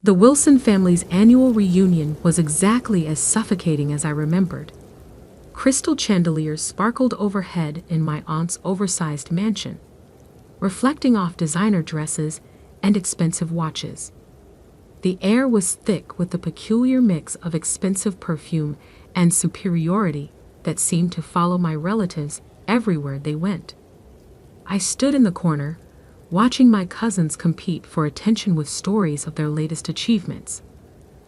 The Wilson family's annual reunion was exactly as suffocating as I remembered. Crystal chandeliers sparkled overhead in my aunt's oversized mansion, reflecting off designer dresses and expensive watches. The air was thick with the peculiar mix of expensive perfume and superiority that seemed to follow my relatives everywhere they went. I stood in the corner, watching my cousins compete for attention with stories of their latest achievements.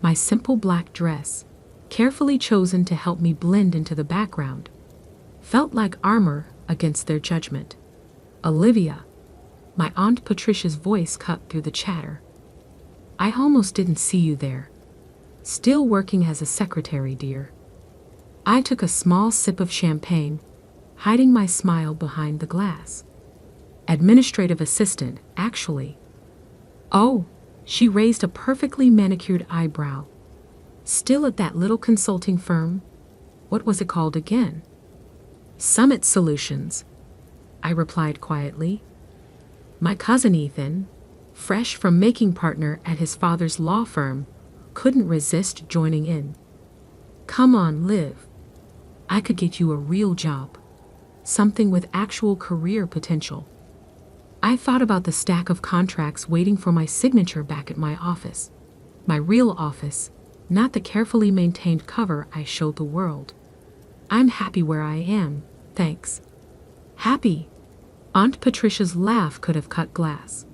My simple black dress, carefully chosen to help me blend into the background, felt like armor against their judgment. "Olivia," my Aunt Patricia's voice cut through the chatter. "I almost didn't see you there. Still working as a secretary, dear." I took a small sip of champagne, hiding my smile behind the glass. "Administrative assistant, actually." "Oh," she raised a perfectly manicured eyebrow. "Still at that little consulting firm? What was it called again?" "Summit Solutions," I replied quietly. My cousin Ethan, fresh from making partner at his father's law firm, couldn't resist joining in. "Come on, Liv. I could get you a real job. Something with actual career potential." I thought about the stack of contracts waiting for my signature back at my office. My real office, not the carefully maintained cover I showed the world. "I'm happy where I am, thanks." "Happy?" Aunt Patricia's laugh could have cut glass.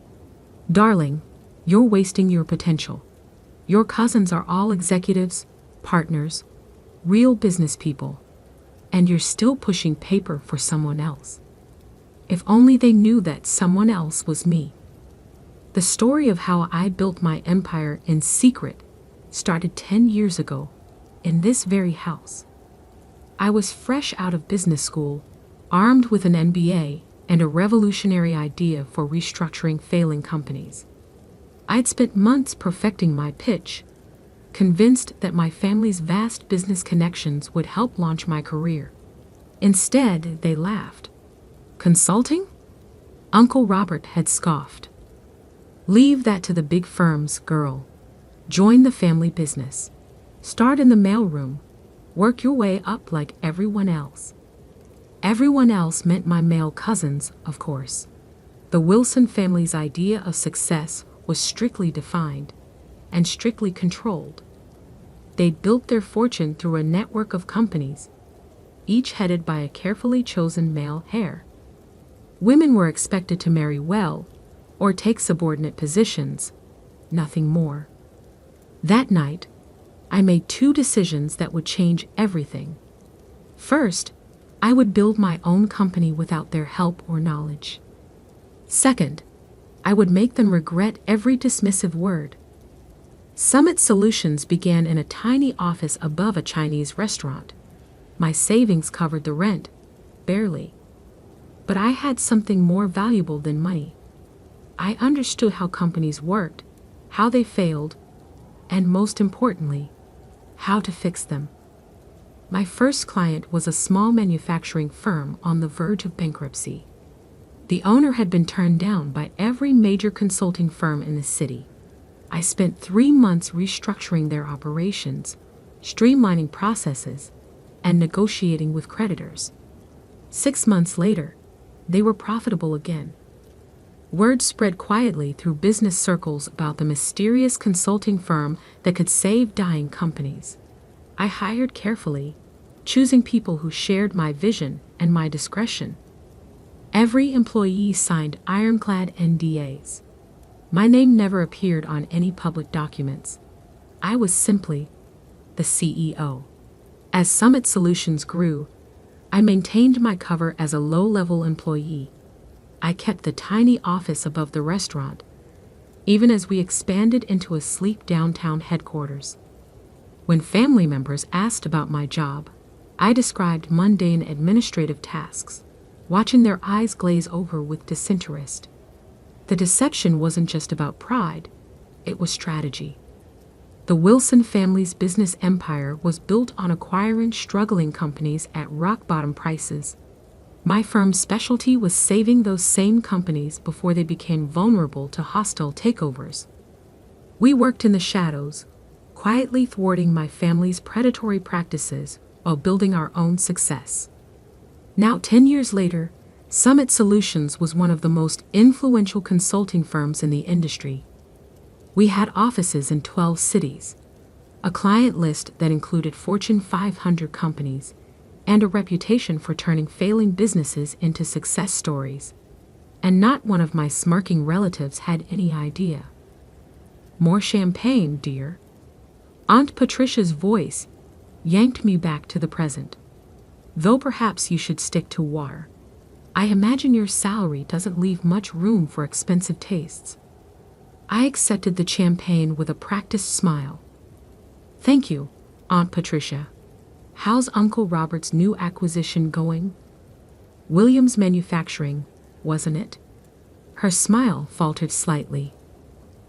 "Darling, you're wasting your potential. Your cousins are all executives, partners, real business people, and you're still pushing paper for someone else. If only they knew that someone else was me." The story of how I built my empire in secret started 10 years ago, in this very house. I was fresh out of business school, armed with an MBA and a revolutionary idea for restructuring failing companies. I'd spent months perfecting my pitch, convinced that my family's vast business connections would help launch my career. Instead, they laughed. "Consulting?" Uncle Robert had scoffed. "Leave that to the big firms, girl. Join the family business. Start in the mailroom. Work your way up like everyone else." Everyone else meant my male cousins, of course. The Wilson family's idea of success was strictly defined and strictly controlled. They'd built their fortune through a network of companies, each headed by a carefully chosen male heir. Women were expected to marry well or take subordinate positions, nothing more. That night, I made 2 decisions that would change everything. First, I would build my own company without their help or knowledge. Second, I would make them regret every dismissive word. Summit Solutions began in a tiny office above a Chinese restaurant. My savings covered the rent, barely. But I had something more valuable than money. I understood how companies worked, how they failed, and most importantly, how to fix them. My first client was a small manufacturing firm on the verge of bankruptcy. The owner had been turned down by every major consulting firm in the city. I spent 3 months restructuring their operations, streamlining processes, and negotiating with creditors. 6 months later, they were profitable again. Word spread quietly through business circles about the mysterious consulting firm that could save dying companies. I hired carefully, choosing people who shared my vision and my discretion. Every employee signed ironclad NDAs. My name never appeared on any public documents. I was simply the CEO. As Summit Solutions grew, I maintained my cover as a low-level employee. I kept the tiny office above the restaurant, even as we expanded into a sleek downtown headquarters. When family members asked about my job, I described mundane administrative tasks, watching their eyes glaze over with disinterest. The deception wasn't just about pride, it was strategy. The Wilson family's business empire was built on acquiring struggling companies at rock-bottom prices. My firm's specialty was saving those same companies before they became vulnerable to hostile takeovers. We worked in the shadows, quietly thwarting my family's predatory practices while building our own success. Now, 10 years later, Summit Solutions was one of the most influential consulting firms in the industry. We had offices in 12 cities, a client list that included Fortune 500 companies, and a reputation for turning failing businesses into success stories. And not one of my smirking relatives had any idea. More champagne, dear. Aunt Patricia's voice yanked me back to the present. Though perhaps you should stick to water. I imagine your salary doesn't leave much room for expensive tastes. I accepted the champagne with a practiced smile. Thank you, Aunt Patricia. How's Uncle Robert's new acquisition going? Williams Manufacturing, wasn't it? Her smile faltered slightly.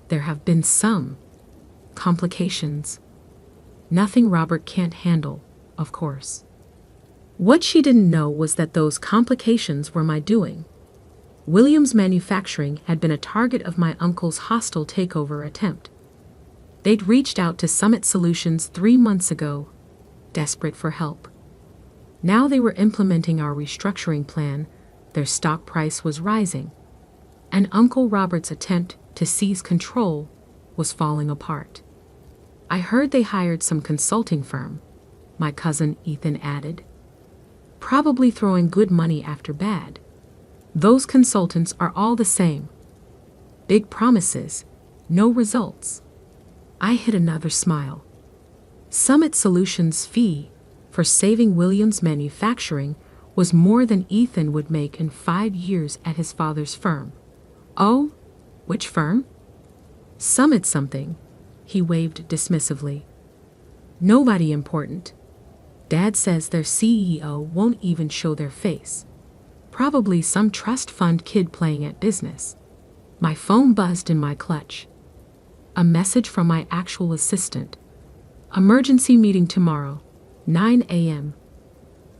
There have been some complications. Nothing Robert can't handle, of course. What she didn't know was that those complications were my doing. Williams Manufacturing had been a target of my uncle's hostile takeover attempt. They'd reached out to Summit Solutions 3 months ago, desperate for help. Now they were implementing our restructuring plan. Their stock price was rising, and Uncle Robert's attempt to seize control was falling apart. I heard they hired some consulting firm, my cousin Ethan added. Probably throwing good money after bad. Those consultants are all the same. Big promises, no results. I hid another smile. Summit Solutions' fee for saving Williams Manufacturing was more than Ethan would make in 5 years at his father's firm. Oh, which firm? Summit something, he waved dismissively. Nobody important. Dad says their CEO won't even show their face. Probably some trust fund kid playing at business. My phone buzzed in my clutch. A message from my actual assistant. Emergency meeting tomorrow, 9 a.m.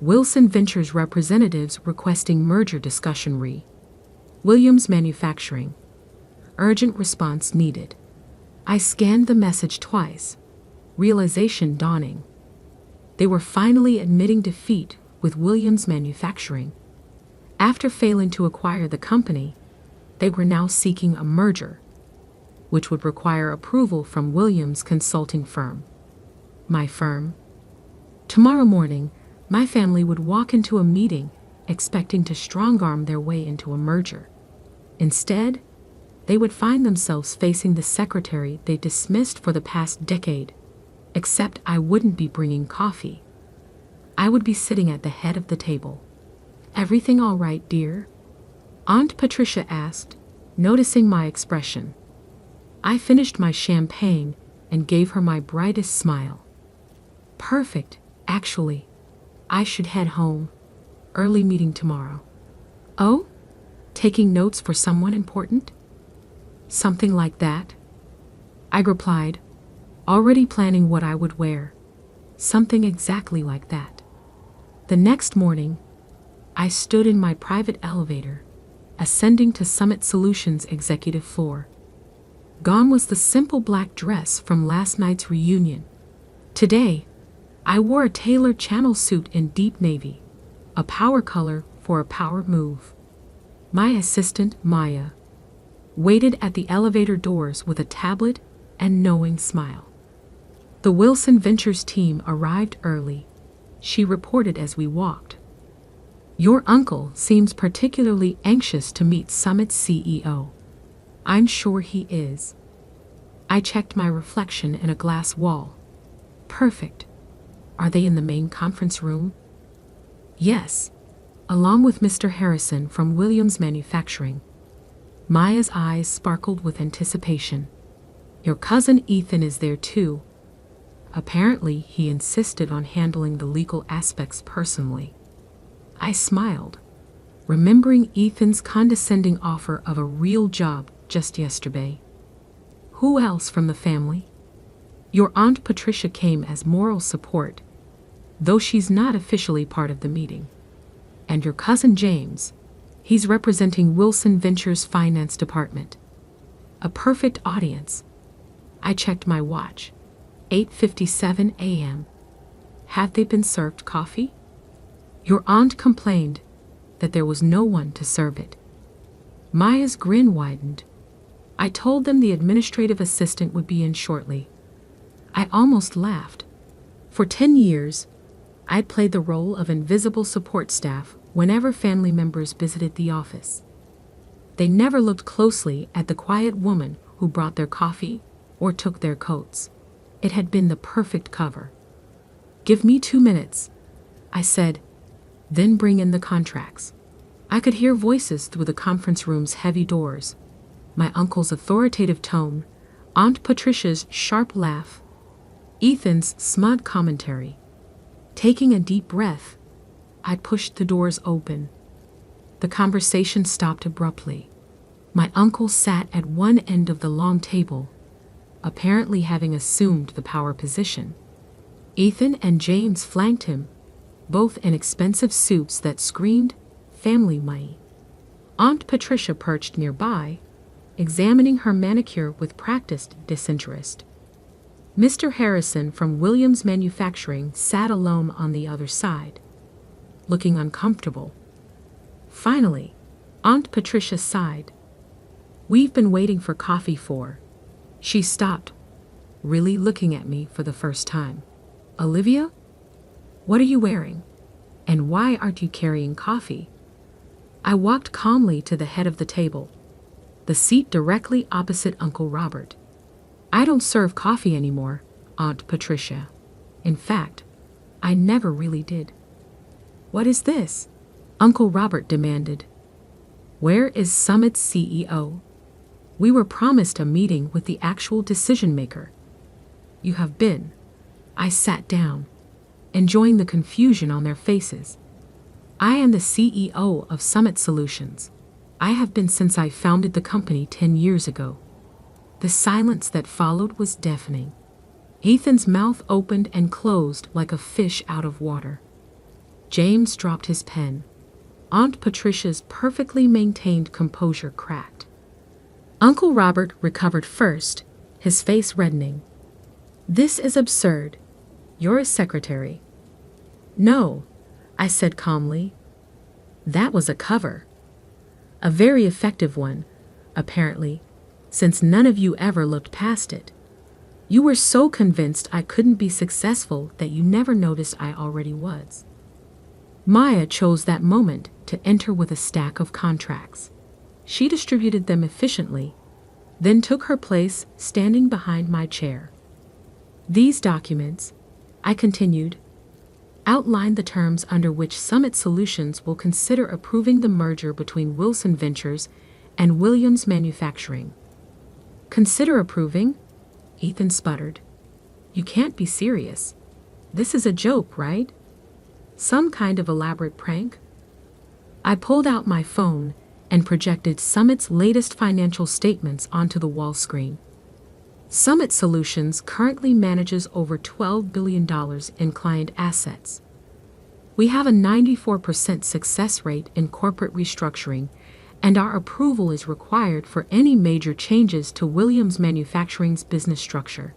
Wilson Ventures representatives requesting merger discussion Williams Manufacturing. Urgent response needed. I scanned the message twice. Realization dawning. They were finally admitting defeat with Williams Manufacturing. After failing to acquire the company, they were now seeking a merger, which would require approval from Williams' consulting firm. My firm. Tomorrow morning, my family would walk into a meeting expecting to strong-arm their way into a merger. Instead, they would find themselves facing the secretary they dismissed for the past decade. Except I wouldn't be bringing coffee. I would be sitting at the head of the table. Everything all right, dear? Aunt Patricia asked, noticing my expression. I finished my champagne and gave her my brightest smile. Perfect, actually. I should head home. Early meeting tomorrow. Oh? Taking notes for someone important? Something like that. I replied, already planning what I would wear. Something exactly like that. The next morning, I stood in my private elevator, ascending to Summit Solutions' executive floor. Gone was the simple black dress from last night's reunion. Today, I wore a tailored channel suit in deep navy, a power color for a power move. My assistant, Maya, waited at the elevator doors with a tablet and knowing smile. The Wilson Ventures team arrived early, she reported as we walked. Your uncle seems particularly anxious to meet Summit's CEO. I'm sure he is. I checked my reflection in a glass wall. Perfect. Are they in the main conference room? Yes, along with Mr. Harrison from Williams Manufacturing. Maya's eyes sparkled with anticipation. Your cousin Ethan is there too. Apparently, he insisted on handling the legal aspects personally. I smiled, remembering Ethan's condescending offer of a real job just yesterday. Who else from the family? Your Aunt Patricia came as moral support, though she's not officially part of the meeting. And your cousin James, he's representing Wilson Ventures' finance department. A perfect audience. I checked my watch. 8:57 a.m. Had they been served coffee? Your aunt complained that there was no one to serve it. Maya's grin widened. I told them the administrative assistant would be in shortly. I almost laughed. For 10 years, I'd played the role of invisible support staff whenever family members visited the office. They never looked closely at the quiet woman who brought their coffee or took their coats. It had been the perfect cover. "Give me 2 minutes," I said, "then bring in the contracts." I could hear voices through the conference room's heavy doors. My uncle's authoritative tone, Aunt Patricia's sharp laugh, Ethan's smug commentary. Taking a deep breath, I pushed the doors open. The conversation stopped abruptly. My uncle sat at one end of the long table, apparently having assumed the power position. Ethan and James flanked him, both in expensive suits that screamed family money. Aunt Patricia perched nearby, examining her manicure with practiced disinterest. Mr. Harrison from Williams Manufacturing sat alone on the other side, looking uncomfortable. Finally, Aunt Patricia sighed. "We've been waiting for coffee for..." She stopped, really looking at me for the first time. "Olivia? What are you wearing? And why aren't you carrying coffee?" I walked calmly to the head of the table, the seat directly opposite Uncle Robert. "I don't serve coffee anymore, Aunt Patricia. In fact, I never really did." "What is this?" Uncle Robert demanded. "Where is Summit's CEO? We were promised a meeting with the actual decision maker." "You have been." I sat down, enjoying the confusion on their faces. "I am the CEO of Summit Solutions. I have been since I founded the company 10 years ago." The silence that followed was deafening. Ethan's mouth opened and closed like a fish out of water. James dropped his pen. Aunt Patricia's perfectly maintained composure cracked. Uncle Robert recovered first, his face reddening. "This is absurd. You're a secretary." "No," I said calmly. "That was a cover. A very effective one, apparently, since none of you ever looked past it. You were so convinced I couldn't be successful that you never noticed I already was." Maya chose that moment to enter with a stack of contracts. She distributed them efficiently, then took her place standing behind my chair. "These documents," I continued, "outline the terms under which Summit Solutions will consider approving the merger between Wilson Ventures and Williams Manufacturing." "Consider approving?" Ethan sputtered. "You can't be serious. This is a joke, right? Some kind of elaborate prank?" I pulled out my phone and projected Summit's latest financial statements onto the wall screen. Summit Solutions currently manages over $12 billion in client assets. We have a 94% success rate in corporate restructuring, and our approval is required for any major changes to Williams Manufacturing's business structure.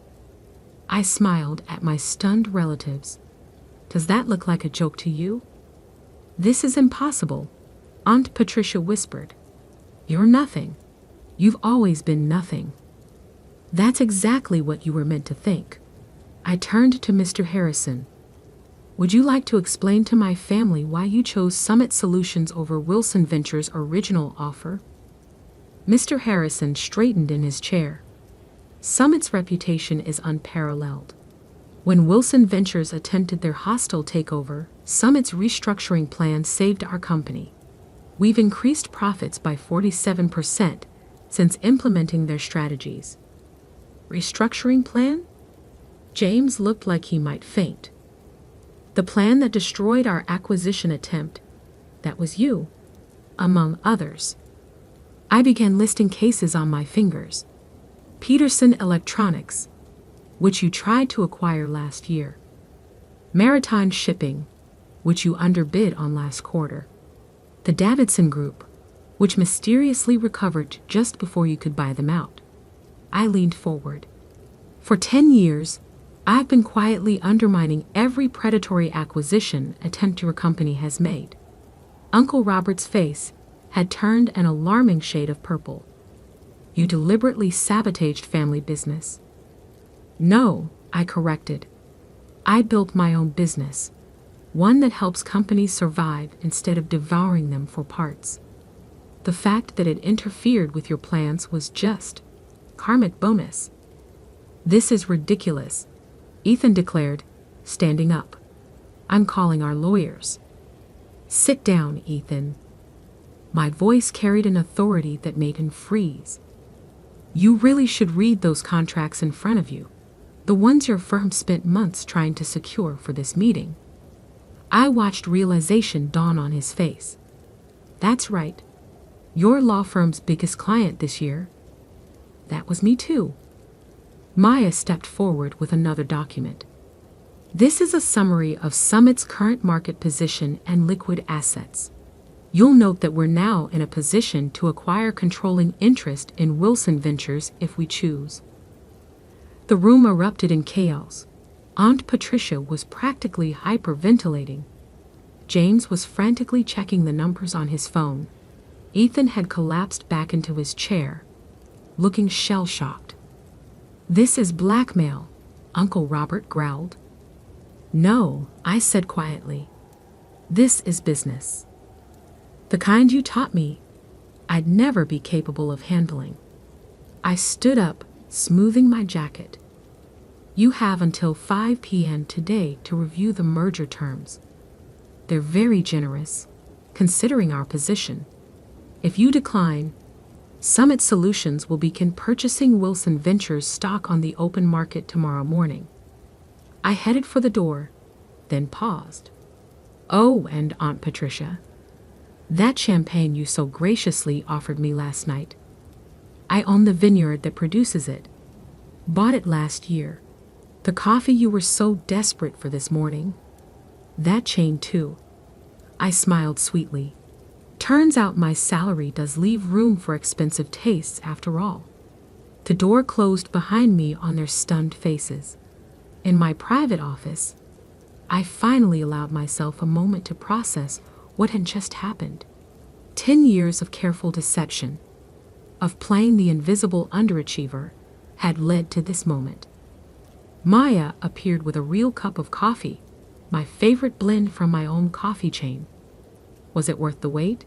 I smiled at my stunned relatives. "Does that look like a joke to you?" "This is impossible," Aunt Patricia whispered. "You're nothing. You've always been nothing." "That's exactly what you were meant to think." I turned to Mr. Harrison. "Would you like to explain to my family why you chose Summit Solutions over Wilson Ventures' original offer?" Mr. Harrison straightened in his chair. "Summit's reputation is unparalleled. When Wilson Ventures attempted their hostile takeover, Summit's restructuring plan saved our company. We've increased profits by 47% since implementing their strategies." "Restructuring plan?" James looked like he might faint. "The plan that destroyed our acquisition attempt. That was you, among others." I began listing cases on my fingers. Peterson Electronics, which you tried to acquire last year. Maritime Shipping, which you underbid on last quarter. The Davidson Group, which mysteriously recovered just before you could buy them out. I leaned forward. For 10 years, I've been quietly undermining every predatory acquisition attempt your company has made. Uncle Robert's face had turned an alarming shade of purple. You deliberately sabotaged family business. No, I corrected. I built my own business, one that helps companies survive instead of devouring them for parts. The fact that it interfered with your plans was just karmic bonus. This is ridiculous, Ethan declared, standing up. I'm calling our lawyers. Sit down, Ethan. My voice carried an authority that made him freeze. You really should read those contracts in front of you, the ones your firm spent months trying to secure for this meeting. I watched realization dawn on his face. That's right. Your law firm's biggest client this year. That was me too. Maya stepped forward with another document. This is a summary of Summit's current market position and liquid assets. You'll note that we're now in a position to acquire controlling interest in Wilson Ventures if we choose. The room erupted in chaos. Aunt Patricia was practically hyperventilating. James was frantically checking the numbers on his phone. Ethan had collapsed back into his chair, looking shell-shocked. This is blackmail, Uncle Robert growled. No, I said quietly. This is business. The kind you taught me, I'd never be capable of handling. I stood up, smoothing my jacket. You have until 5 p.m. today to review the merger terms. They're very generous, considering our position. If you decline, Summit Solutions will begin purchasing Wilson Ventures stock on the open market tomorrow morning. I headed for the door, then paused. Oh, and Aunt Patricia, that champagne you so graciously offered me last night. I own the vineyard that produces it. Bought it last year. The coffee you were so desperate for this morning. That chain too. I smiled sweetly. Turns out my salary does leave room for expensive tastes after all. The door closed behind me on their stunned faces. In my private office, I finally allowed myself a moment to process what had just happened. 10 years of careful deception, of playing the invisible underachiever, had led to this moment. Maya appeared with a real cup of coffee, my favorite blend from my own coffee chain. Was it worth the wait?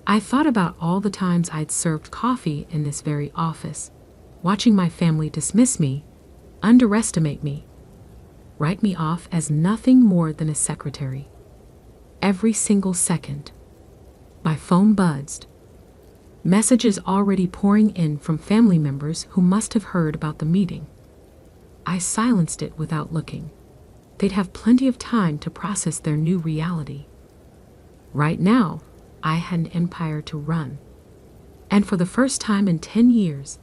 I thought about all the times I'd served coffee in this very office, watching my family dismiss me, underestimate me, write me off as nothing more than a secretary. Every single second. My phone buzzed. Messages already pouring in from family members who must have heard about the meeting. I silenced it without looking. They'd have plenty of time to process their new reality. Right now, I had an empire to run. And for the first time in 10 years,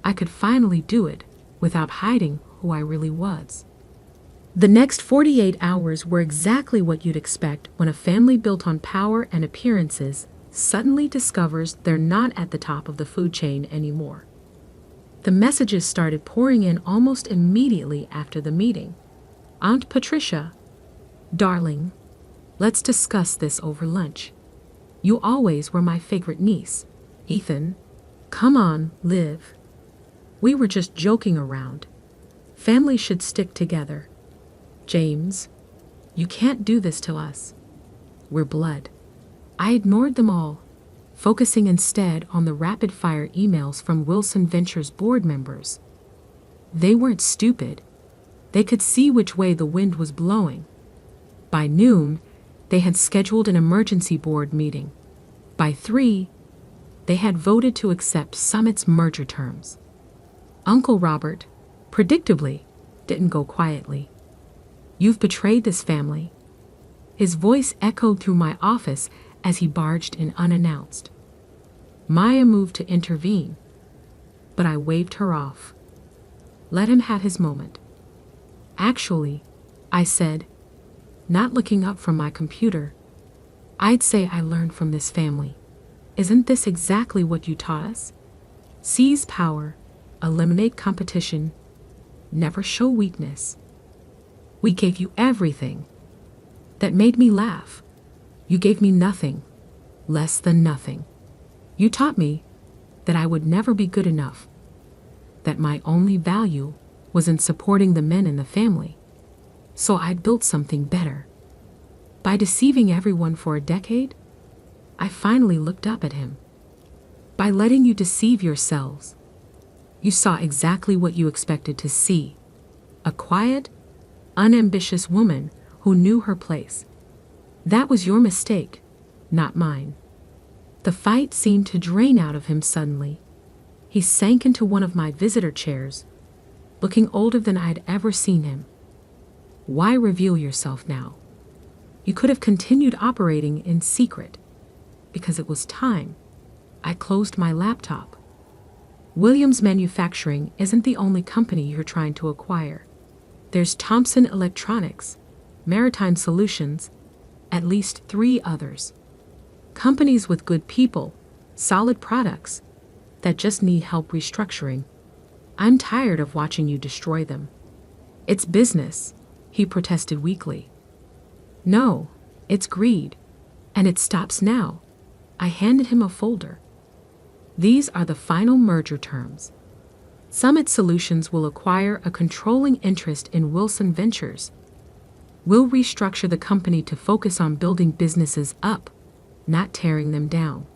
I could finally do it without hiding who I really was. The next 48 hours were exactly what you'd expect when a family built on power and appearances suddenly discovers they're not at the top of the food chain anymore. The messages started pouring in almost immediately after the meeting. Aunt Patricia, darling, let's discuss this over lunch. You always were my favorite niece. Ethan, come on, Liv. We were just joking around. Family should stick together. James, you can't do this to us. We're blood. I ignored them all, focusing instead on the rapid-fire emails from Wilson Ventures board members. They weren't stupid. They could see which way the wind was blowing. By noon, they had scheduled an emergency board meeting. By 3, they had voted to accept Summit's merger terms. Uncle Robert, predictably, didn't go quietly. You've betrayed this family. His voice echoed through my office as he barged in unannounced. Maya moved to intervene, but I waved her off. Let him have his moment. Actually, I said, not looking up from my computer, I'd say I learned from this family. Isn't this exactly what you taught us? Seize power, eliminate competition, never show weakness. We gave you everything. That made me laugh. You gave me nothing, less than nothing. You taught me that I would never be good enough, that my only value was in supporting the men in the family. So I'd built something better. By deceiving everyone for a decade, I finally looked up at him. By letting you deceive yourselves, you saw exactly what you expected to see. A quiet, unambitious woman who knew her place. That was your mistake, not mine. The fight seemed to drain out of him suddenly. He sank into one of my visitor chairs, looking older than I'd ever seen him. Why reveal yourself now? You could have continued operating in secret. Because it was time. I closed my laptop. Williams Manufacturing isn't the only company you're trying to acquire. There's Thompson Electronics, Maritime Solutions, at least 3 others. Companies with good people, solid products, that just need help restructuring. I'm tired of watching you destroy them. It's business, he protested weakly. No, it's greed, and it stops now. I handed him a folder. These are the final merger terms. Summit Solutions will acquire a controlling interest in Wilson Ventures. We'll restructure the company to focus on building businesses up, not tearing them down.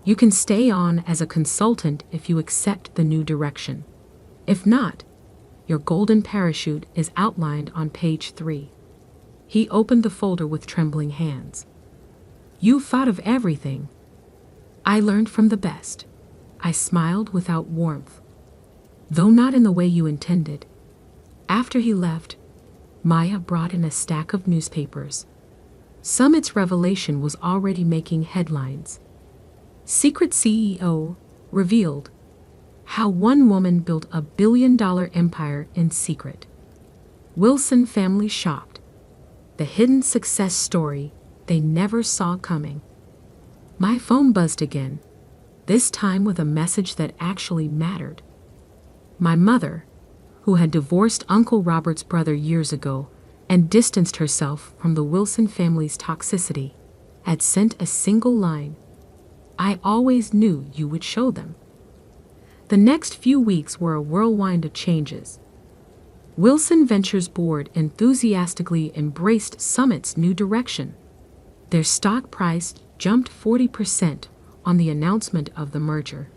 You can stay on as a consultant if you accept the new direction. If not, your golden parachute is outlined on page 3. He opened the folder with trembling hands. You thought of everything. I learned from the best. I smiled without warmth, though not in the way you intended. After he left, Maya brought in a stack of newspapers. Summit's revelation was already making headlines. Secret CEO revealed how one woman built a billion-dollar empire in secret. Wilson family shocked. The hidden success story they never saw coming. My phone buzzed again, this time with a message that actually mattered. My mother, who had divorced Uncle Robert's brother years ago and distanced herself from the Wilson family's toxicity, had sent a single line. I always knew you would show them. The next few weeks were a whirlwind of changes. Wilson Ventures board enthusiastically embraced Summit's new direction. Their stock price jumped 40% on the announcement of the merger.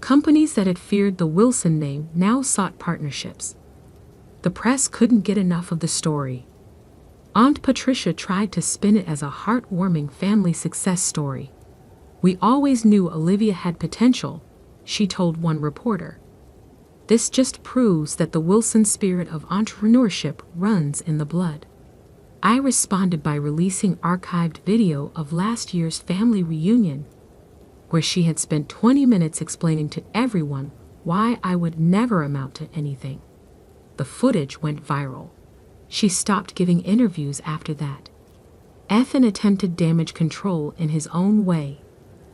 Companies that had feared the Wilson name now sought partnerships. The press couldn't get enough of the story. Aunt Patricia tried to spin it as a heartwarming family success story. We always knew Olivia had potential, she told one reporter. This just proves that the Wilson spirit of entrepreneurship runs in the blood. I responded by releasing archived video of last year's family reunion, where she had spent 20 minutes explaining to everyone why I would never amount to anything. The footage went viral. She stopped giving interviews after that. Ethan attempted damage control in his own way,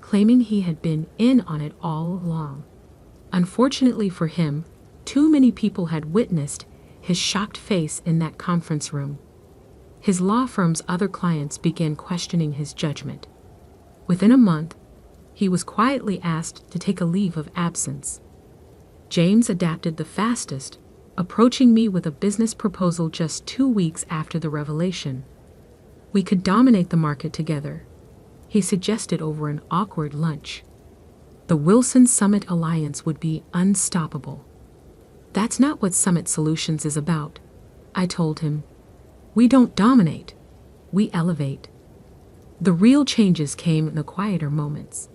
claiming he had been in on it all along. Unfortunately for him, too many people had witnessed his shocked face in that conference room. His law firm's other clients began questioning his judgment. Within a month, he was quietly asked to take a leave of absence. James adapted the fastest, approaching me with a business proposal just 2 weeks after the revelation. We could dominate the market together, he suggested over an awkward lunch. The Wilson Summit Alliance would be unstoppable. That's not what Summit Solutions is about, I told him. We don't dominate, we elevate. The real changes came in the quieter moments.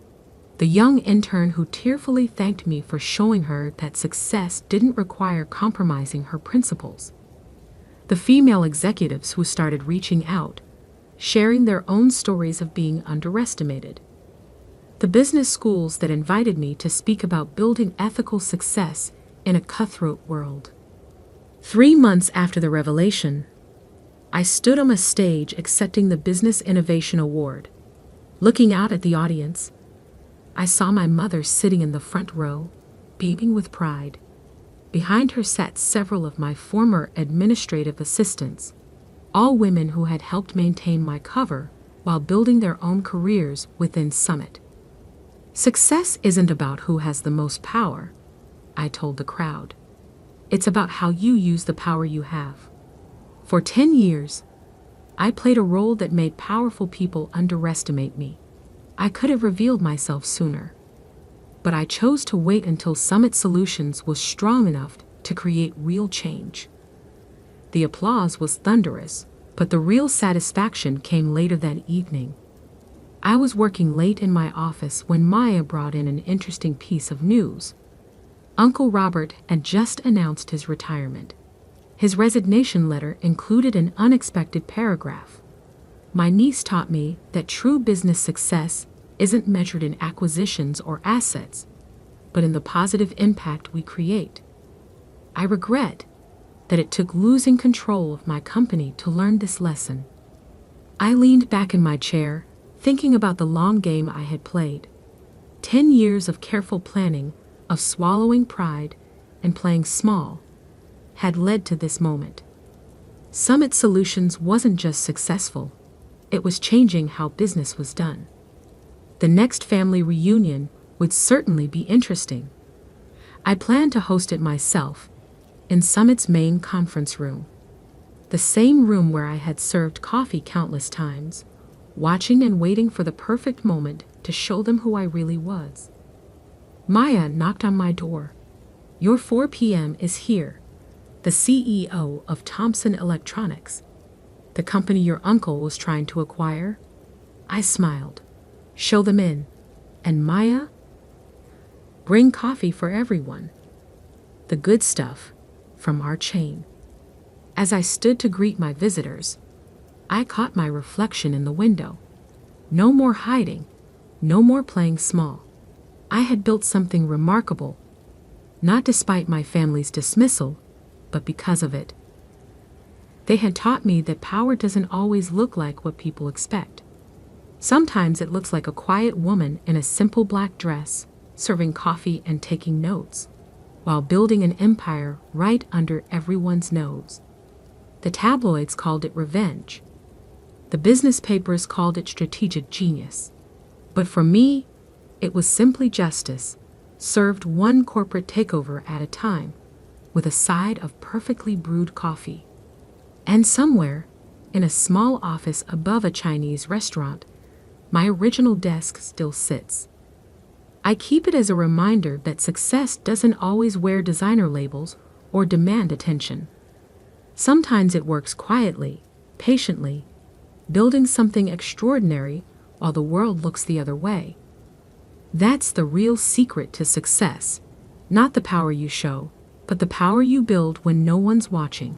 The young intern who tearfully thanked me for showing her that success didn't require compromising her principles. The female executives who started reaching out, sharing their own stories of being underestimated. The business schools that invited me to speak about building ethical success in a cutthroat world. 3 months after the revelation, I stood on a stage accepting the Business Innovation Award. Looking out at the audience, I saw my mother sitting in the front row, beaming with pride. Behind her sat several of my former administrative assistants, all women who had helped maintain my cover while building their own careers within Summit. Success isn't about who has the most power, I told the crowd. It's about how you use the power you have. For 10 years, I played a role that made powerful people underestimate me. I could have revealed myself sooner, but I chose to wait until Summit Solutions was strong enough to create real change. The applause was thunderous, but the real satisfaction came later that evening. I was working late in my office when Maya brought in an interesting piece of news. Uncle Robert had just announced his retirement. His resignation letter included an unexpected paragraph. My niece taught me that true business success isn't measured in acquisitions or assets, but in the positive impact we create. I regret that it took losing control of my company to learn this lesson. I leaned back in my chair, thinking about the long game I had played. 10 years of careful planning, of swallowing pride and playing small, had led to this moment. Summit Solutions wasn't just successful, it was changing how business was done. The next family reunion would certainly be interesting. I planned to host it myself, in Summit's main conference room. The same room where I had served coffee countless times, watching and waiting for the perfect moment to show them who I really was. Maya knocked on my door. "Your 4 p.m. is here. The CEO of Thomson Electronics, the company your uncle was trying to acquire." I smiled. "Show them in. And Maya? Bring coffee for everyone. The good stuff from our chain." As I stood to greet my visitors, I caught my reflection in the window. No more hiding, no more playing small. I had built something remarkable, not despite my family's dismissal, but because of it. They had taught me that power doesn't always look like what people expect. Sometimes it looks like a quiet woman in a simple black dress, serving coffee and taking notes, while building an empire right under everyone's nose. The tabloids called it revenge. The business papers called it strategic genius. But for me, it was simply justice, served one corporate takeover at a time, with a side of perfectly brewed coffee. And somewhere, in a small office above a Chinese restaurant, my original desk still sits. I keep it as a reminder that success doesn't always wear designer labels or demand attention. Sometimes it works quietly, patiently, building something extraordinary while the world looks the other way. That's the real secret to success, not the power you show, but the power you build when no one's watching.